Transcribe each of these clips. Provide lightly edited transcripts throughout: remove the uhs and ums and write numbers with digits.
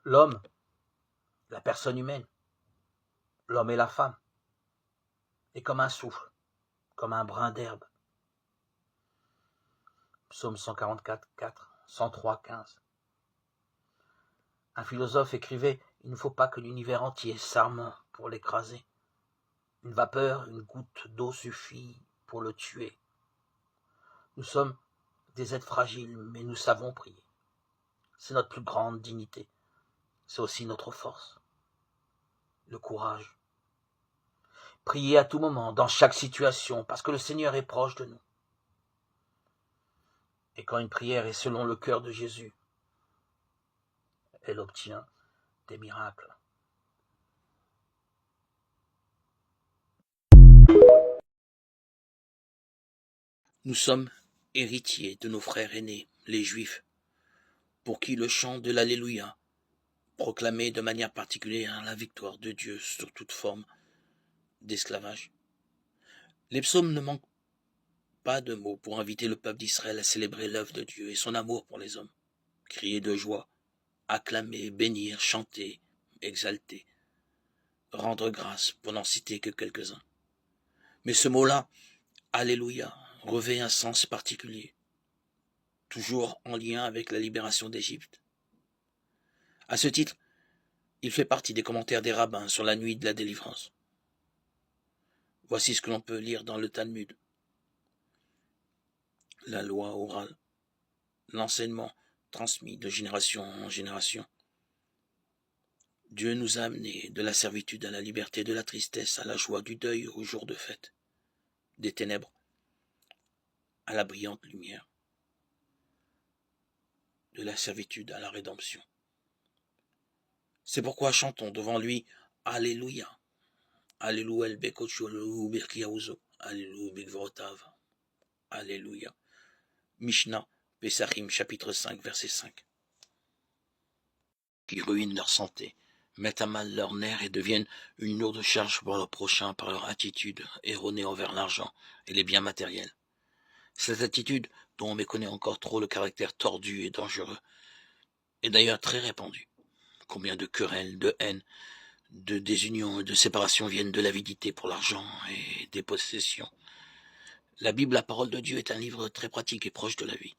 L'homme, la personne humaine, l'homme et la femme, est comme un souffle, comme un brin d'herbe. Psaume 144, 4, 103, 15. Un philosophe écrivait « Il ne faut pas que l'univers entier s'arme pour l'écraser. Une vapeur, une goutte d'eau suffit pour le tuer. Nous sommes des êtres fragiles, mais nous savons prier. C'est notre plus grande dignité. C'est aussi notre force, le courage. Prier à tout moment, dans chaque situation, parce que le Seigneur est proche de nous. Et quand une prière est selon le cœur de Jésus, elle obtient des miracles. Nous sommes héritiers de nos frères aînés, les Juifs, pour qui le chant de l'Alléluia proclamait de manière particulière la victoire de Dieu sur toute forme d'esclavage. Les psaumes ne manquent pas de mots pour inviter le peuple d'Israël à célébrer l'œuvre de Dieu et son amour pour les hommes. Crier de joie, acclamer, bénir, chanter, exalter, rendre grâce, pour n'en citer que quelques-uns. Mais ce mot-là, Alléluia, revêt un sens particulier, toujours en lien avec la libération d'Égypte. À ce titre, il fait partie des commentaires des rabbins sur la nuit de la délivrance. Voici ce que l'on peut lire dans le Talmud. La loi orale, l'enseignement transmis de génération en génération. Dieu nous a amenés de la servitude à la liberté, de la tristesse à la joie, du deuil au jour de fête, des ténèbres à la brillante lumière, de la servitude à la rédemption. C'est pourquoi chantons devant lui Alléluia. Alléluia el bekocholu birkiauzo. Alléluia bigvotav. Alléluia. Mishnah, Pesachim, chapitre 5, verset 5. Qui ruinent leur santé, mettent à mal leurs nerfs et deviennent une lourde charge pour leur prochain par leur attitude erronée envers l'argent et les biens matériels. Cette attitude, dont on méconnaît encore trop le caractère tordu et dangereux, est d'ailleurs très répandue. Combien de querelles, de haine, de désunion et de séparation viennent de l'avidité pour l'argent et des possessions. La Bible, la parole de Dieu, est un livre très pratique et proche de la vie.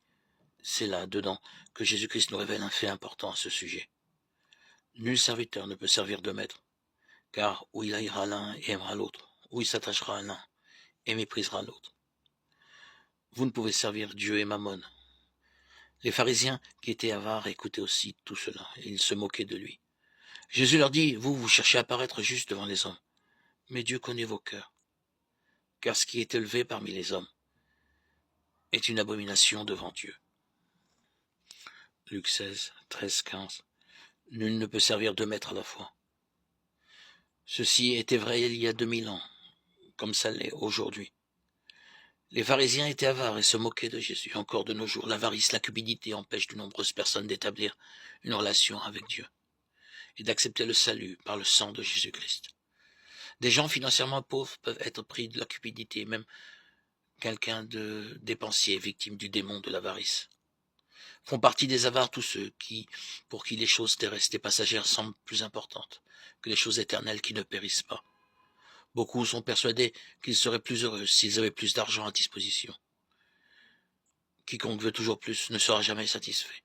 C'est là-dedans que Jésus-Christ nous révèle un fait important à ce sujet. Nul serviteur ne peut servir de maître, car ou il haïra l'un et aimera l'autre, ou il s'attachera à l'un et méprisera l'autre. Vous ne pouvez servir Dieu et Mammon. Les pharisiens qui étaient avares écoutaient aussi tout cela, et ils se moquaient de lui. Jésus leur dit, vous cherchez à paraître juste devant les hommes, mais Dieu connaît vos cœurs, car ce qui est élevé parmi les hommes est une abomination devant Dieu. Luc 16, 13, 15. Nul ne peut servir deux maîtres à la fois. Ceci était vrai il y a 2000 ans, comme ça l'est aujourd'hui. Les pharisiens étaient avares et se moquaient de Jésus. Encore de nos jours, l'avarice, la cupidité empêchent de nombreuses personnes d'établir une relation avec Dieu et d'accepter le salut par le sang de Jésus-Christ. Des gens financièrement pauvres peuvent être pris de la cupidité, même quelqu'un de dépensier, victime du démon de l'avarice. Font partie des avares tous ceux pour qui les choses terrestres et passagères semblent plus importantes que les choses éternelles qui ne périssent pas. Beaucoup sont persuadés qu'ils seraient plus heureux s'ils avaient plus d'argent à disposition. Quiconque veut toujours plus ne sera jamais satisfait.